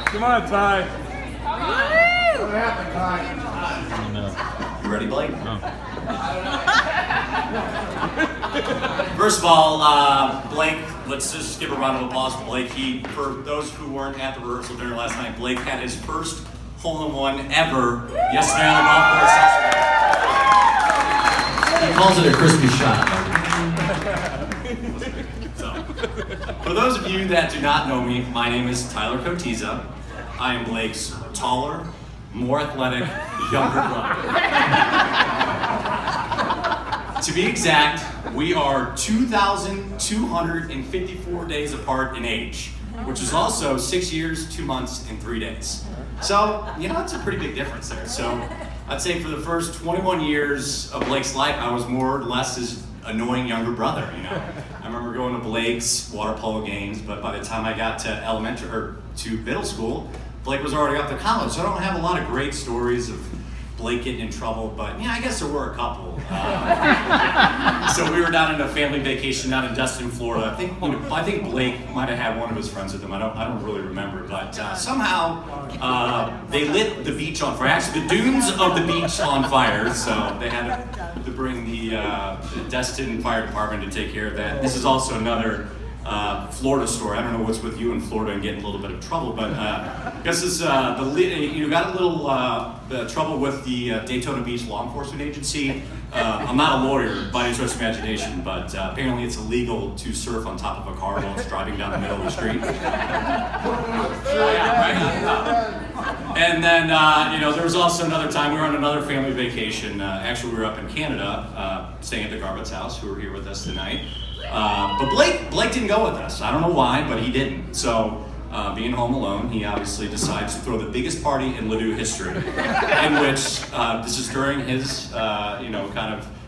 Come on, Ty. What happened, Ty? You ready, Blake? No. First of all, Blake, let's just give a round of applause for Blake. For those who weren't at the rehearsal dinner last night, Blake had his first hole-in-one ever yesterday on the golf course. He calls it a crispy shot. So, for those of you that do not know me, my name is Tyler Cotiza. I am Blake's taller, more athletic, younger brother. To be exact, we are 2,254 days apart in age, which is also 6 years, 2 months, and 3 days. So, it's a pretty big difference there. So, I'd say for the first 21 years of Blake's life, I was more or less his annoying younger brother, I remember going to Blake's water polo games, but by the time I got to to middle school, Blake was already off to college, so I don't have a lot of great stories of Blake getting in trouble, but I guess there were a couple. So we were down on a family vacation down in Destin, Florida. I think Blake might have had one of his friends with him. I don't really remember, but somehow they lit the beach on fire. Actually, the dunes of the beach on fire. So they had to bring the Destin Fire Department to take care of that. This is also another Florida story. I don't know what's with you in Florida and getting a little bit of trouble, but this is got a little trouble with the Daytona Beach Law Enforcement Agency. I'm not a lawyer by any stretch of imagination, but apparently it's illegal to surf on top of a car while it's driving down the middle of the street. And then there was also another time we were on another family vacation. Actually, we were up in Canada, staying at the Garbutt's house, who are here with us tonight. But Blake didn't go with us. I don't know why, but he didn't. So, being home alone, he obviously decides to throw the biggest party in Ladue history, in which this is during his,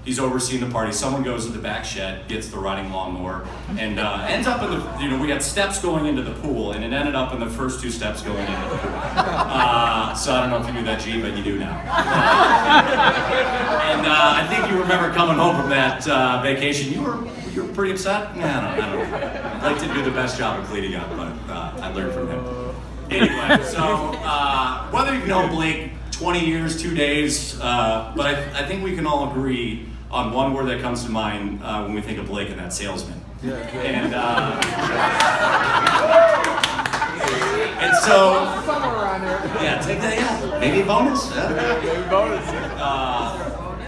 he's overseeing the party. Someone goes to the back shed, gets the riding lawnmower, and ends up in the, we had steps going into the pool, and it ended up in the first 2 steps going into the pool. So I don't know if you knew that, G, but you do now. And I think you remember coming home from that vacation. You were pretty upset? I don't know. Blake didn't do the best job of cleaning up, but I learned from him. Anyway, so whether you've known Blake 20 years, 2 days, but I think we can all agree on one word that comes to mind when we think of Blake, and that's salesman. Yeah. And so, Somewhere around there. take that, maybe a bonus. Maybe bonus.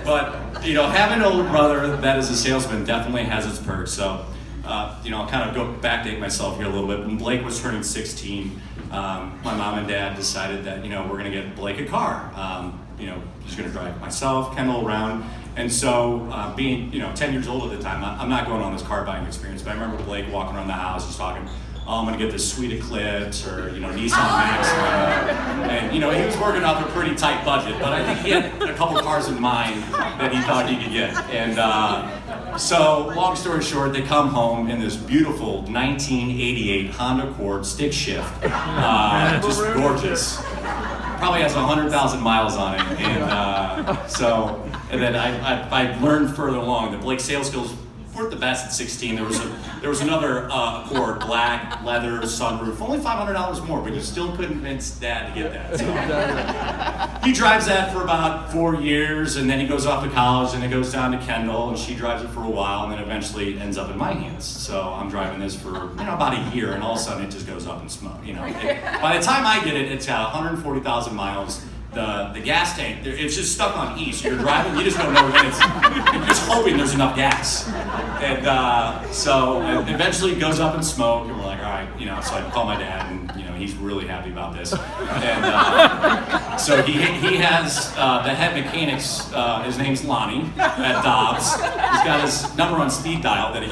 But having an older brother that is a salesman definitely has its perks. So, I'll kind of go backdate myself here a little bit. When Blake was turning 16, my mom and dad decided that we're going to get Blake a car. He's going to drive myself, Kendall around. And so, being 10 years old at the time, I'm not going on this car buying experience, but I remember Blake walking around the house just talking, I'm going to get this sweet Eclipse or Nissan Maxima. And he was working off a pretty tight budget, but I think he had a couple cars in mind that he thought he could get. And so, long story short, they come home in this beautiful 1988 Honda Accord stick shift, just gorgeous. Probably has 100,000 miles on it, and then I learned further along that Blake's sales skills weren't the best at 16. There was another Accord, black, leather, sunroof, only $500 more, but you still couldn't convince Dad to get that. So he drives that for about 4 years, and then he goes off to college, and it goes down to Kendall, and she drives it for a while, and then eventually it ends up in my hands. So I'm driving this for about a year, and all of a sudden it just goes up in smoke. By the time I get it, it's got 140,000 miles. The gas tank, it's just stuck on E. So you're driving, you just don't know when you're just hoping there's enough gas. And so eventually it goes up in smoke, and we're like, all right, so I call my dad, and he's really happy about this. And so he has the head mechanics, his name's Lonnie at Dobbs. He's got his number on speed dial that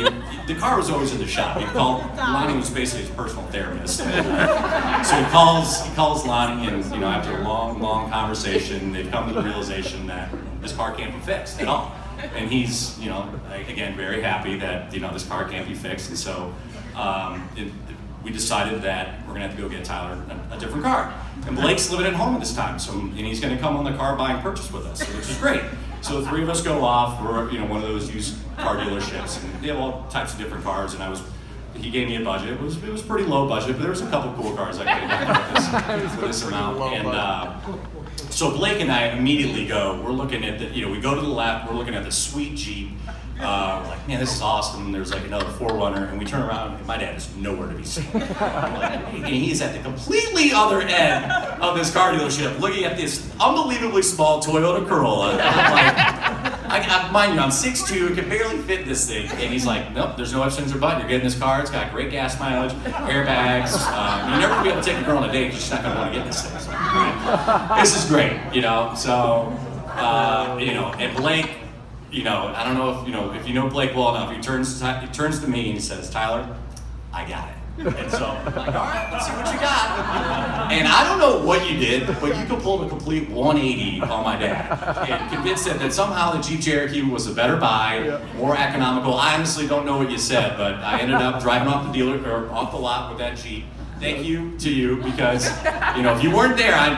the car was always in the shop. Lonnie was basically his personal therapist. So he calls Lonnie, and after a long conversation, they've come to the realization that this car can't be fixed at all. And he's, again, very happy that this car can't be fixed. And so we decided that we're gonna have to go get Tyler a different car. And Blake's living at home at this time, and he's gonna come on the car buying purchase with us, which is great. So the 3 of us go off. We're one of those used car dealerships, and they have all types of different cars. And he gave me a budget. It was pretty low budget, but there was a couple cool cars I could have gotten for this amount. And so Blake and I immediately go. We're looking at we go to the left. We're looking at the sweet Jeep. We're like, man, this is awesome. And there's like another 4Runner, and we turn around, and my dad is nowhere to be seen. And he's at the completely other end of this car dealership, looking at this unbelievably small Toyota Corolla. I'm like, mind you, I'm 6'2", can barely fit this thing. And he's like, nope, there's no ifs, ands, or buts. You're getting this car. It's got great gas mileage, airbags. You're never gonna be able to take a girl on a date. You're just not gonna want to get this thing. So, this is great, So, and Blake. I don't know if you know Blake well enough. He turns to me and he says, "Tyler, I got it." And so I'm like, "All right, let's see what you got." And I don't know what you did, but you could pull a complete 180 on my dad and convinced him that somehow the Jeep Cherokee was a better buy, more economical. I honestly don't know what you said, but I ended up driving off the lot with that Jeep. Thank you to you, because if you weren't there, I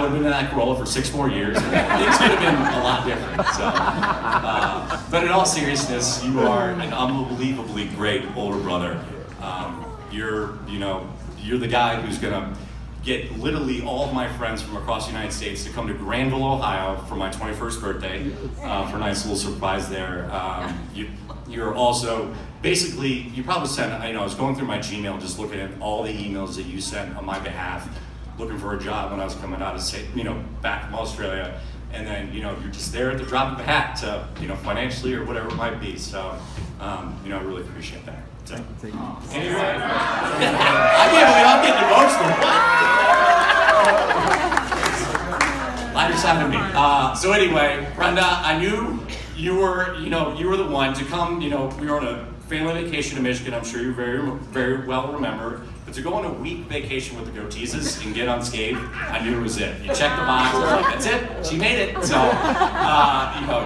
would have been in that Corolla for 6 more years. Things could have been a lot different. So, but in all seriousness, you are an unbelievably great older brother. You're the guy who's gonna get literally all of my friends from across the United States to come to Granville, Ohio for my 21st birthday for a nice little surprise there. You're also, basically, you probably sent, I was going through my Gmail just looking at all the emails that you sent on my behalf, looking for a job when I was coming out of back from Australia. And then, you're just there at the drop of a hat to, financially or whatever it might be. So, I really appreciate that. So, anyway, I can't believe I'm getting emotional. Lighter side of me. So anyway, Brenda, I knew you were the one to come. We were on a family vacation to Michigan. I'm sure you very, very well remember. But to go on a week vacation with the Goateeses and get unscathed, I knew it was it. You checked the box. I was like, that's it. She made it. So,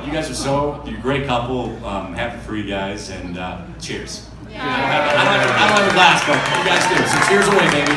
you guys are you're a great couple. Happy for you guys, and cheers. I don't have a glass, but you guys do. So cheers away, baby.